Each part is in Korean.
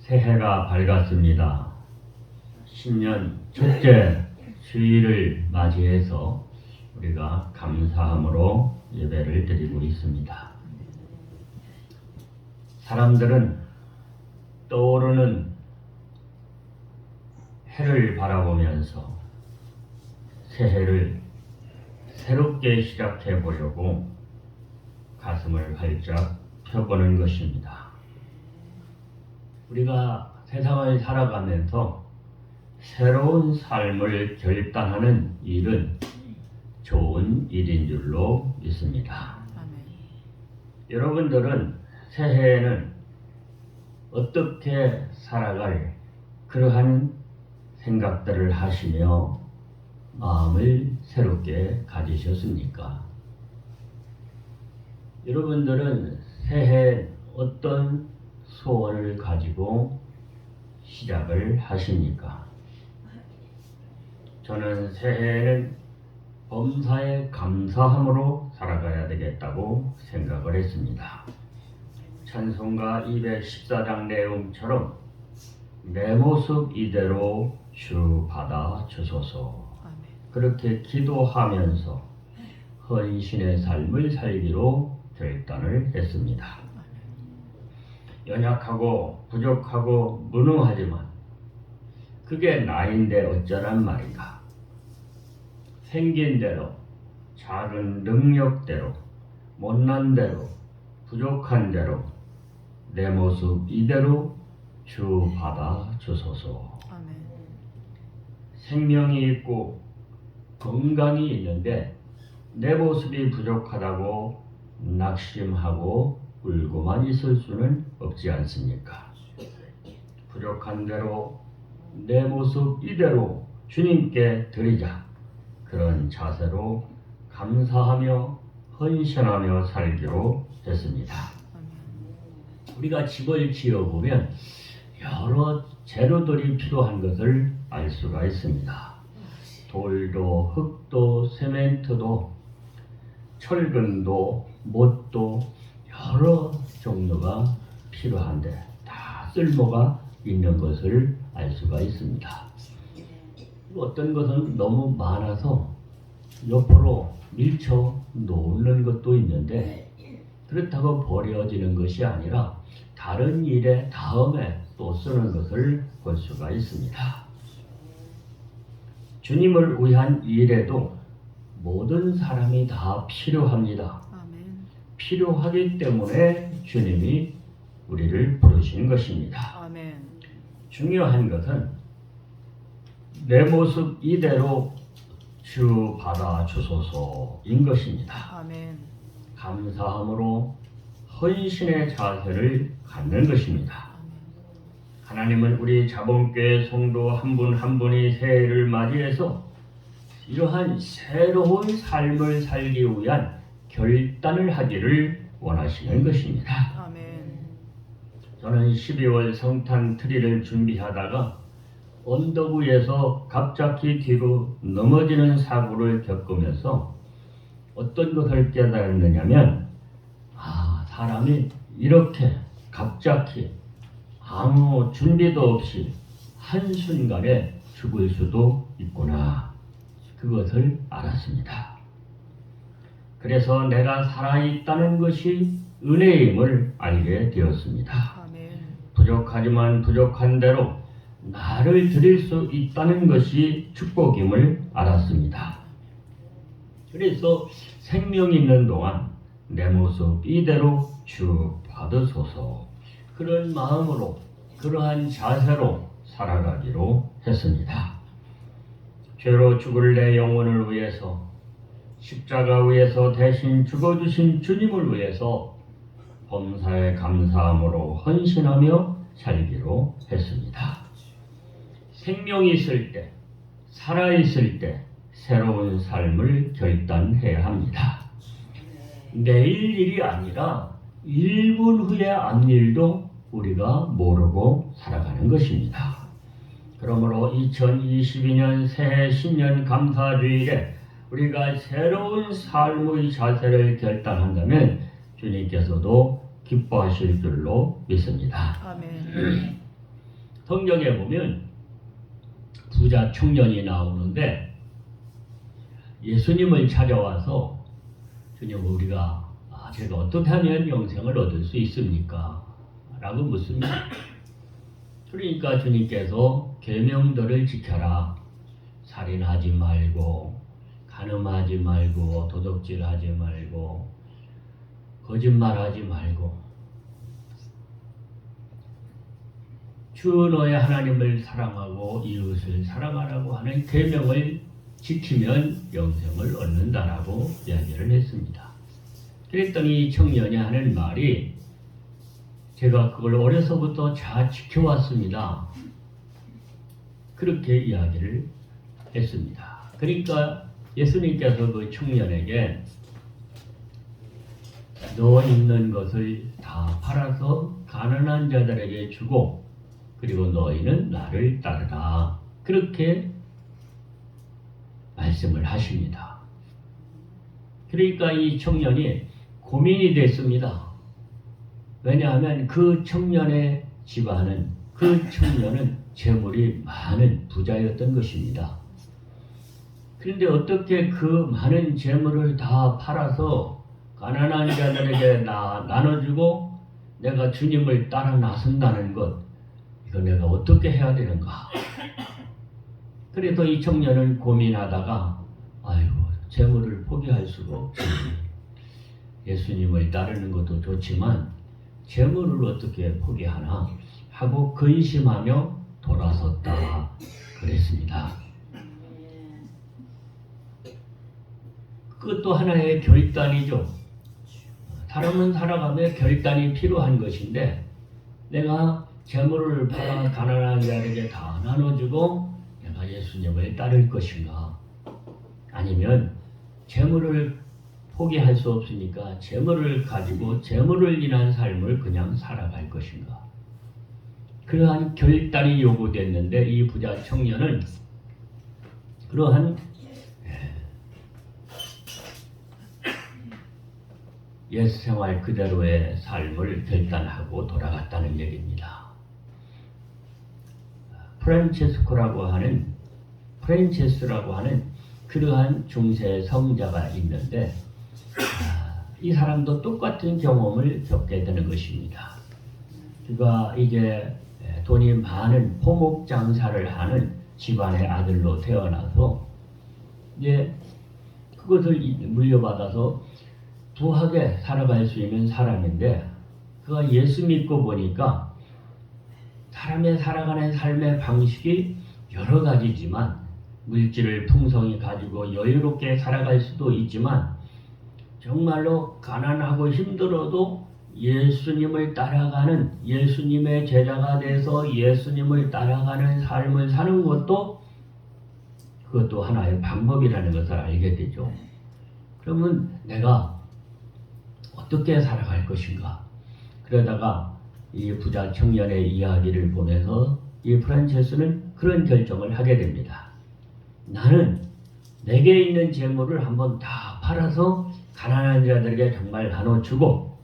새해가 밝았습니다. 신년 첫째 주일을 맞이해서 우리가 감사함으로 예배를 드리고 있습니다. 사람들은 떠오르는 해를 바라보면서 새해를 새롭게 시작해 보려고 가슴을 활짝 펴보는 것입니다. 우리가 세상을 살아가면서 새로운 삶을 결단하는 일은 좋은 일인 줄로 믿습니다. 여러분들은 새해에는 어떻게 살아갈 그러한 생각들을 하시며 마음을 새롭게 가지셨습니까? 여러분들은 새해 어떤 소원을 가지고 시작을 하십니까? 저는 새해에는 범사에 감사함으로 살아가야 되겠다고 생각을 했습니다. 찬송가 214장 내용처럼 내 모습 이대로 주 받아 주소서. 그렇게 기도하면서 헌신의 삶을 살기로 결단을 했습니다. 연약하고 부족하고 무능하지만 그게 나인데 어쩌란 말인가. 생긴 대로, 작은 능력대로, 못난 대로, 부족한 대로 내 모습 이대로 주 받아 주소서. 생명이 있고 건강이 있는데 내 모습이 부족하다고 낙심하고 울고만 있을 수는 없지 않습니까? 부족한 대로 내 모습 이대로 주님께 드리자. 그런 자세로 감사하며 헌신하며 살기로 했습니다. 우리가 집을 지어보면 여러 재료들이 필요한 것을 알 수가 있습니다. 돌도, 흙도, 세멘트도, 철근도, 못도 여러 종류가 필요한데 다 쓸모가 있는 것을 알 수가 있습니다. 어떤 것은 너무 많아서 옆으로 밀쳐 놓는 것도 있는데 그렇다고 버려지는 것이 아니라 다른 일에 다음에 또 쓰는 것을 볼 수가 있습니다. 주님을 위한 일에도 모든 사람이 다 필요합니다. 필요하기 때문에 주님이 우리를 부르신 것입니다. 중요한 것은 내 모습 이대로 주 받아 주소서인 것입니다. 감사함으로 헌신의 자세를 갖는 것입니다. 하나님은 우리 자본교회 성도 한 분 한 분이 새해를 맞이해서 이러한 새로운 삶을 살기 위한 결단을 하기를 원하시는 것입니다. 저는 12월 성탄 트리를 준비하다가 언덕 위에서 갑자기 뒤로 넘어지는 사고를 겪으면서 어떤 것을 깨달았느냐면 사람이 이렇게 갑자기 아무 준비도 없이 한순간에 죽을 수도 있구나. 그것을 알았습니다. 그래서 내가 살아있다는 것이 은혜임을 알게 되었습니다. 부족하지만 부족한 대로 나를 드릴 수 있다는 것이 축복임을 알았습니다. 그래서 생명 있는 동안 내 모습 이대로 주 받으소서. 그런 마음으로 그러한 자세로 살아가기로 했습니다. 죄로 죽을 내 영혼을 위해서 십자가 위에서 대신 죽어주신 주님을 위해서 범사에 감사함으로 헌신하며 살기로 했습니다. 생명이 있을 때, 살아있을 때 새로운 삶을 결단해야 합니다. 내일 일이 아니라 1분 후의 앞일도 우리가 모르고 살아가는 것입니다. 그러므로 2022년 새해 신년 감사주일에 우리가 새로운 삶의 자세를 결단한다면 주님께서도 기뻐하실 줄로 믿습니다. 아멘. 성경에 보면 부자 청년이 나오는데 예수님을 찾아와서 주님 우리가 제가 어떻게 하면 영생을 얻을 수 있습니까? 라고 묻습니다. 그러니까 주님께서 계명들을 지켜라. 살인하지 말고 간음하지 말고 도둑질하지 말고 거짓말하지 말고 주 너의 하나님을 사랑하고 이웃을 사랑하라고 하는 계명을 지키면 영생을 얻는다라고 이야기를 했습니다. 그랬더니 이 청년이 하는 말이 제가 그걸 어려서부터 잘 지켜왔습니다. 그렇게 이야기를 했습니다. 그러니까 예수님께서 그 청년에게 너 있는 것을 다 팔아서 가난한 자들에게 주고 그리고 너희는 나를 따르라. 그렇게 말씀을 하십니다. 그러니까 이 청년이 고민이 됐습니다. 왜냐하면 그 청년의 집안은 그 청년은 재물이 많은 부자였던 것입니다. 그런데 어떻게 그 많은 재물을 다 팔아서 가난한 자들에게 나눠주고 내가 주님을 따라 나선다는 것 이거 내가 어떻게 해야 되는가? 그래서 이 청년은 고민하다가 아이고 재물을 포기할 수가 없지. 예수님을 따르는 것도 좋지만 재물을 어떻게 포기하나 하고 근심하며 돌아섰다 그랬습니다. 그것도 하나의 결단이죠. 사람은 살아가며 결단이 필요한 것인데 내가 재물을 팔아 가난한 자에게 다 나눠주고 내가 예수님을 따를 것인가 아니면 재물을 포기할 수 없으니까 재물을 가지고 재물을 인한 삶을 그냥 살아갈 것인가 그러한 결단이 요구됐는데 이 부자 청년은 그러한 옛 생활 그대로의 삶을 결단하고 돌아갔다는 얘기입니다. 프란체스라고 하는 그러한 중세 성자가 있는데 이 사람도 똑같은 경험을 겪게 되는 것입니다. 그가 이제 돈이 많은 포목 장사를 하는 집안의 아들로 태어나서 이제 그것을 물려받아서 부하게 살아갈 수 있는 사람인데 그가 예수 믿고 보니까 사람의 살아가는 삶의 방식이 여러 가지지만 물질을 풍성히 가지고 여유롭게 살아갈 수도 있지만 정말로 가난하고 힘들어도 예수님을 따라가는 예수님의 제자가 돼서 예수님을 따라가는 삶을 사는 것도 그것도 하나의 방법이라는 것을 알게 되죠. 그러면 내가 어떻게 살아갈 것인가? 그러다가 이 부자 청년의 이야기를 보면서 이 프란체스는 그런 결정을 하게 됩니다. 나는 내게 있는 재물을 한번 다 팔아서 가난한 자들에게 정말 나눠주고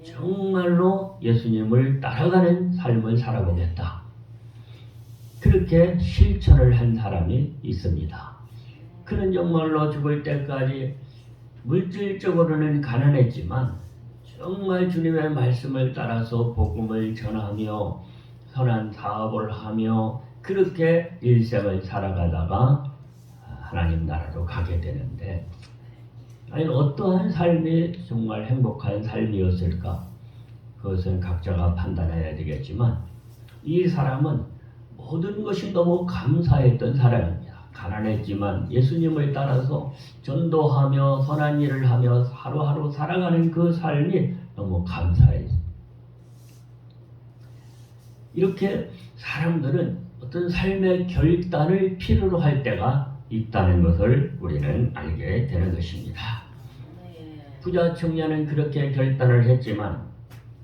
정말로 예수님을 따라가는 삶을 살아보겠다. 그렇게 실천을 한 사람이 있습니다. 그는 정말로 죽을 때까지 물질적으로는 가난했지만 정말 주님의 말씀을 따라서 복음을 전하며 선한 사업을 하며 그렇게 일생을 살아가다가 하나님 나라로 가게 되는데 과연 어떠한 삶이 정말 행복한 삶이었을까? 그것은 각자가 판단해야 되겠지만 이 사람은 모든 것이 너무 감사했던 사람입니다. 가난했지만 예수님을 따라서 전도하며 선한 일을 하며 하루하루 살아가는 그 삶이 너무 감사해요. 이렇게 사람들은 어떤 삶의 결단을 필요로 할 때가 있다는 것을 우리는 알게 되는 것입니다. 부자 청년은 그렇게 결단을 했지만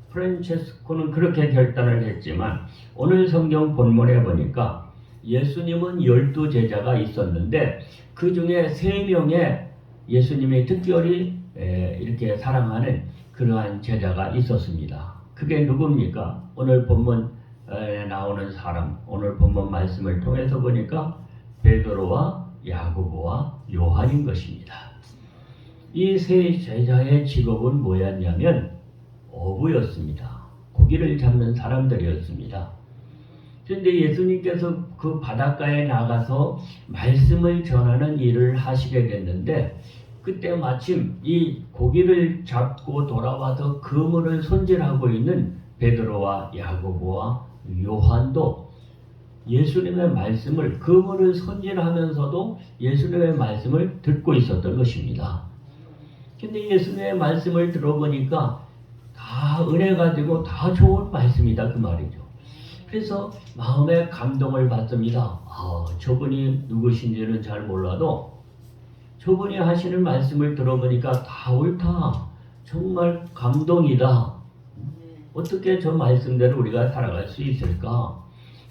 프란체스코는 그렇게 결단을 했지만 오늘 성경 본문에 보니까 예수님은 12제자가 있었는데 그 중에 3명의 예수님이 특별히 이렇게 사랑하는 그러한 제자가 있었습니다. 그게 누굽니까? 오늘 본문 나오는 사람, 오늘 본문 말씀을 통해서 보니까 베드로와 야고보와 요한인 것입니다. 이 세 제자의 직업은 뭐였냐면 어부였습니다. 고기를 잡는 사람들이었습니다. 그런데 예수님께서 그 바닷가에 나가서 말씀을 전하는 일을 하시게 됐는데, 그때 마침 이 고기를 잡고 돌아와서 그물을 손질하고 있는 베드로와 야고보와 요한도 예수님의 말씀을, 그물을 손질하면서도 예수님의 말씀을 듣고 있었던 것입니다. 근데 예수님의 말씀을 들어보니까 다 은혜 가지고 다 좋은 말씀이다 그 말이죠. 그래서 마음에 감동을 받습니다. 저분이 누구신지는 잘 몰라도 저분이 하시는 말씀을 들어보니까 다 옳다. 정말 감동이다. 어떻게 저 말씀대로 우리가 살아갈 수 있을까?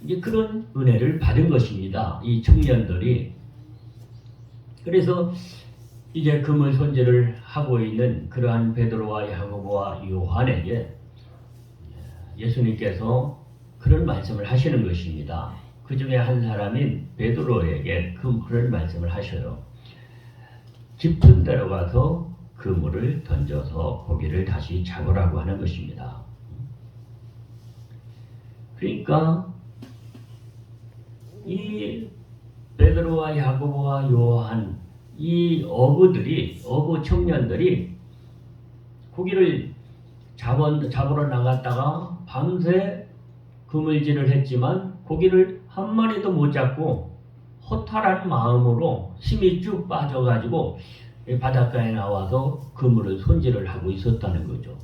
이제 그런 은혜를 받은 것입니다. 이 청년들이. 그래서 이제 그물 손질을 하고 있는 그러한 베드로와 야고보와 요한에게 예수님께서 그런 말씀을 하시는 것입니다. 그 중에 한 사람인 베드로에게 그런 말씀을 하셔요. 깊은 데로 가서 그물을 던져서 고기를 다시 잡으라고 하는 것입니다. 그러니까 이 베드로와 야고보와 요한, 이 어부 청년들이 고기를 잡으러 나갔다가 밤새 그물질을 했지만 고기를 한 마리도 못 잡고 허탈한 마음으로 힘이 쭉 빠져가지고 바닷가에 나와서 그물을 손질을 하고 있었다는 거죠.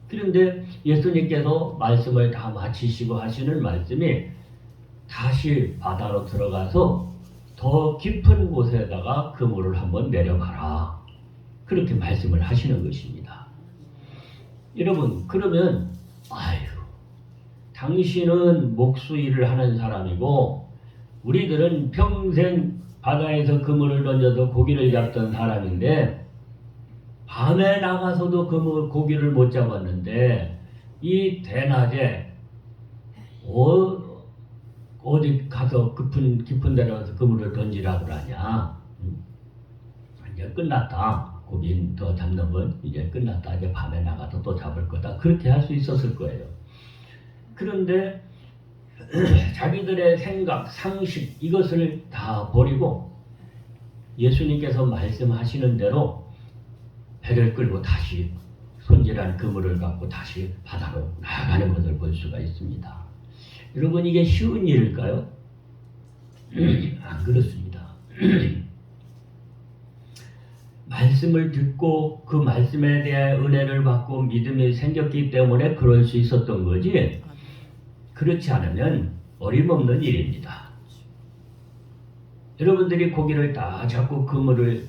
그런데 예수님께서 말씀을 다 마치시고 하시는 말씀이 다시 바다로 들어가서 더 깊은 곳에다가 그물을 한번 내려가라. 그렇게 말씀을 하시는 것입니다. 여러분, 그러면 당신은 목수일을 하는 사람이고 우리들은 평생 바다에서 그물을 던져서 고기를 잡던 사람인데 밤에 나가서도 고기를 못 잡았는데 이 대낮에 어디 가서 깊은 데로 가서 그물을 던지라고 그러냐. 이제 끝났다. 고기 더 잡는 건 이제 끝났다. 이제 밤에 나가서 또 잡을 거다. 그렇게 할 수 있었을 거예요. 그런데 자기들의 생각, 상식 이것을 다 버리고 예수님께서 말씀하시는 대로 배를 끌고 다시 손질한 그물을 갖고 다시 바다로 나아가는 것을 볼 수가 있습니다. 여러분, 이게 쉬운 일일까요? 안 그렇습니다. 말씀을 듣고 그 말씀에 대한 은혜를 받고 믿음이 생겼기 때문에 그럴 수 있었던 거지, 그렇지 않으면 어림없는 일입니다. 여러분들이 고기를 다 잡고 그물을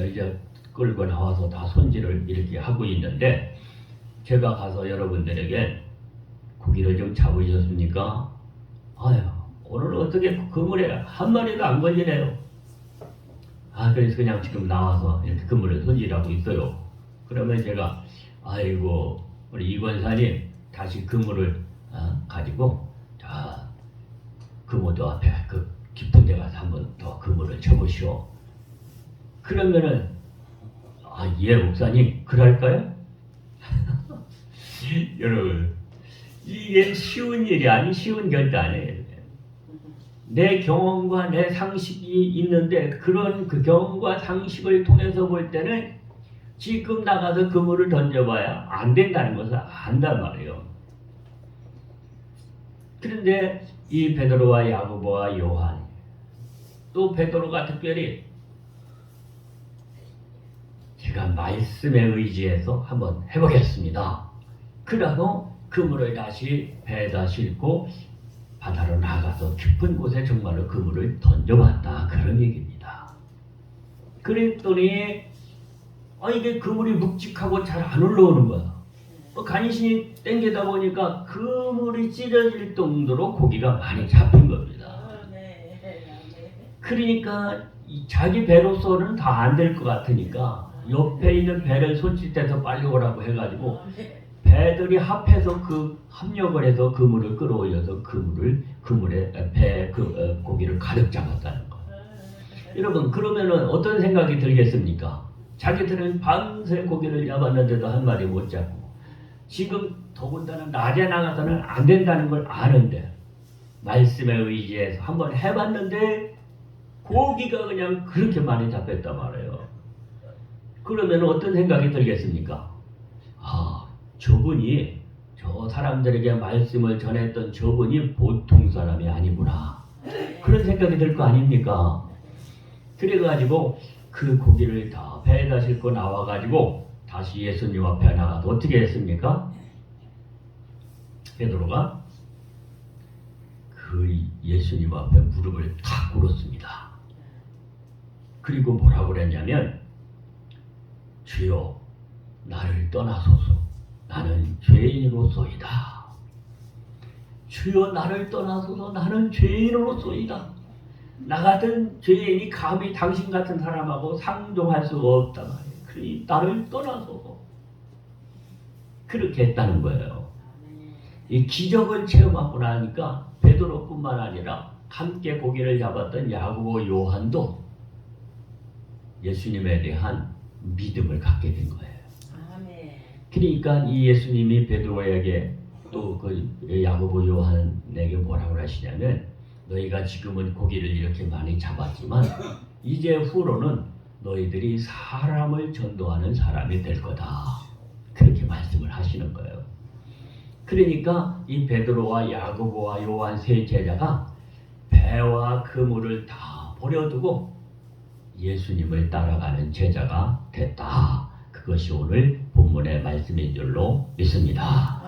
이제 끌고 나와서 다 손질을 이렇게 하고 있는데, 제가 가서 여러분들에게 고기를 좀 잡으셨습니까? 오늘 어떻게 그물에 한 마리도 안 걸리네요. 그래서 그냥 지금 나와서 이렇게 그물을 손질하고 있어요. 그러면 제가 우리 이권사님 다시 그물을 가지고 그물도 앞에 그 깊은 데 가서 한번 더 그물을 쳐보시오. 그러면은 예 목사님 그럴까요? 여러분, 이게 쉬운 일이 아니, 쉬운 결단이에요. 내 경험과 내 상식이 있는데 그런 그 경험과 상식을 통해서 볼 때는 지금 나가서 그물을 던져봐야 안 된다는 것을 안단 말이에요. 그런데 이 베드로와 야고보와 요한, 또 베드로가 특별히 제가 말씀에 의지해서 한번 해보겠습니다. 그러고 그물을 다시 배에다 싣고 바다로 나가서 깊은 곳에 정말로 그물을 던져봤다, 그런 얘기입니다. 그랬더니 이게 그물이 묵직하고 잘 안 올라오는 거야. 간신히 땡기다 보니까 그물이 찢어질 정도로 고기가 많이 잡힌 겁니다. 그러니까 자기 배로서는 다 안 될 것 같으니까 옆에 있는 배를 손짓해서 빨리 오라고 해가지고 배들이 합해서 합력을 해서 그물을 끌어올려서 그물에 고기를 가득 잡았다는 거예요. 여러분, 그러면은 어떤 생각이 들겠습니까? 자기들은 밤새 고기를 잡았는데도 한 마리 못 잡고, 지금 더군다나 낮에 나가서는 안 된다는 걸 아는데 말씀에 의지해서 한번 해봤는데 고기가 그냥 그렇게 많이 잡혔단 말이에요. 그러면 어떤 생각이 들겠습니까? 저분이, 저 사람들에게 말씀을 전했던 저분이 보통 사람이 아니구나, 그런 생각이 들 거 아닙니까? 그래가지고 그 고기를 다 배에다 싣고 나와가지고 다시 예수님 앞에 나가서 어떻게 했습니까? 베드로가 그 예수님 앞에 무릎을 탁 꿇었습니다. 그리고 뭐라고 그랬냐면, 주여 나를 떠나소서, 나는 죄인으로소이다. 주여 나를 떠나소서, 나는 죄인으로소이다. 나 같은 죄인이 감히 당신 같은 사람하고 상종할 수가 없다 말이에요. 그러니 나를 떠나소서. 그렇게 했다는 거예요. 이 기적을 체험하고 나니까 베드로뿐만 아니라 함께 고기를 잡았던 야고보, 요한도 예수님에 대한 믿음을 갖게 된 거예요. 그러니까 이 예수님이 베드로에게 또 그 야고보, 요한에게 뭐라고 하시냐면, 너희가 지금은 고기를 이렇게 많이 잡았지만 이제 후로는 너희들이 사람을 전도하는 사람이 될 거다, 그렇게 말씀을 하시는 거예요. 그러니까 이 베드로와 야고보와 요한 세 제자가 배와 그물을 다 버려두고 예수님을 따라가는 제자가 됐다. 그것이 오늘 본문의 말씀인 줄로 믿습니다.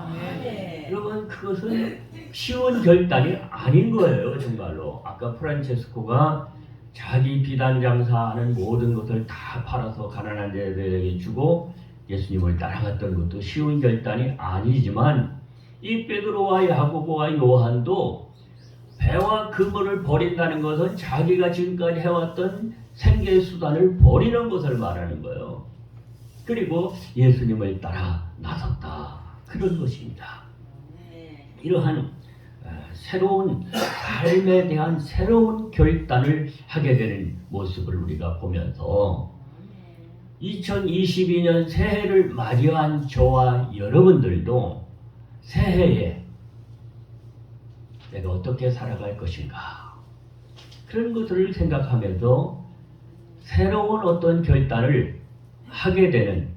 여러분, 그것은 쉬운 결단이 아닌 거예요. 정말로 아까 프란체스코가 자기 비단 장사하는 모든 것을 다 팔아서 가난한 자들에게 주고 예수님을 따라갔던 것도 쉬운 결단이 아니지만, 이 베드로와 야고보와 요한도 배와 그물을 버린다는 것은 자기가 지금까지 해왔던 생계 수단을 버리는 것을 말하는 거예요. 그리고 예수님을 따라 나섰다, 그런 것입니다. 이러한 새로운 삶에 대한 새로운 결단을 하게 되는 모습을 우리가 보면서 2022년 새해를 맞이한 저와 여러분들도 새해에 내가 어떻게 살아갈 것인가, 그런 것들을 생각하면서 새로운 어떤 결단을 하게 되는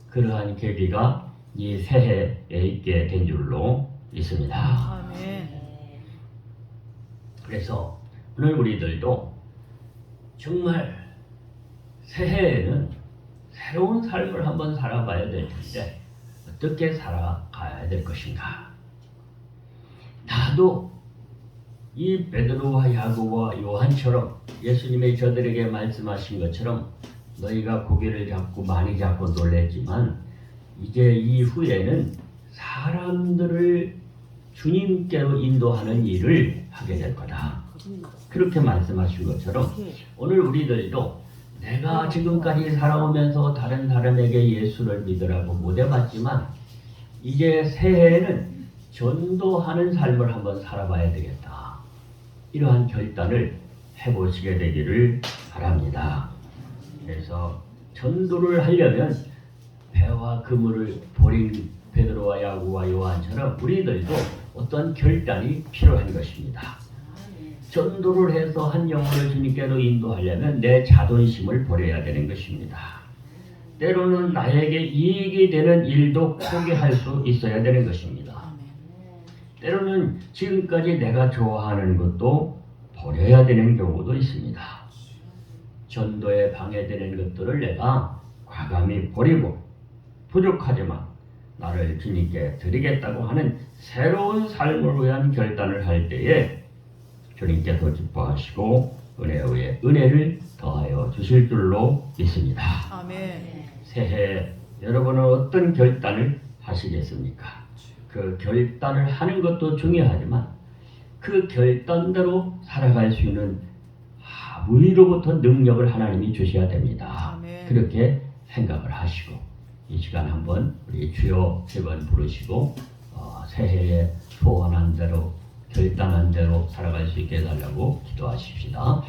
그러한 계기가 이 새해에 있게 된 줄로 있습니다. 그래서 오늘 우리들도 정말 새해에는 새로운 삶을 한번 살아봐야 될 텐데 어떻게 살아가야 될 것인가. 나도 이 베드로와 야고보와 요한처럼 예수님이 저들에게 말씀하신 것처럼 너희가 고기를 잡고 많이 잡고 놀랬지만 이제 이후에는 사람들을 주님께로 인도하는 일을 하게 될 거다, 그렇게 말씀하신 것처럼 오늘 우리들도 내가 지금까지 살아오면서 다른 사람에게 예수를 믿으라고 못 해봤지만 이제 새해에는 전도하는 삶을 한번 살아봐야 되겠다, 이러한 결단을 해보시게 되기를 바랍니다. 그래서 전도를 하려면 배와 그물을 버린 베드로와 야고보와 요한처럼 우리들도 어떤 결단이 필요한 것입니다. 전도를 해서 한 영혼을 주님께로 인도하려면 내 자존심을 버려야 되는 것입니다. 때로는 나에게 이익이 되는 일도 포기할 수 있어야 되는 것입니다. 때로는 지금까지 내가 좋아하는 것도 버려야 되는 경우도 있습니다. 전도에 방해되는 것들을 내가 과감히 버리고 부족하지만 나를 주님께 드리겠다고 하는 새로운 삶을 위한 결단을 할 때에 주님께서 기뻐하시고 은혜 위에 은혜를 더하여 주실 줄로 믿습니다. 아멘. 새해 여러분은 어떤 결단을 하시겠습니까? 그 결단을 하는 것도 중요하지만 그 결단대로 살아갈 수 있는 위로부터 능력을 하나님이 주셔야 됩니다. 아멘. 그렇게 생각을 하시고 이 시간 한번 우리 주여 세 번 부르시고 새해에 소원한 대로 결단한 대로 살아갈 수 있게 해달라고 기도하십시다.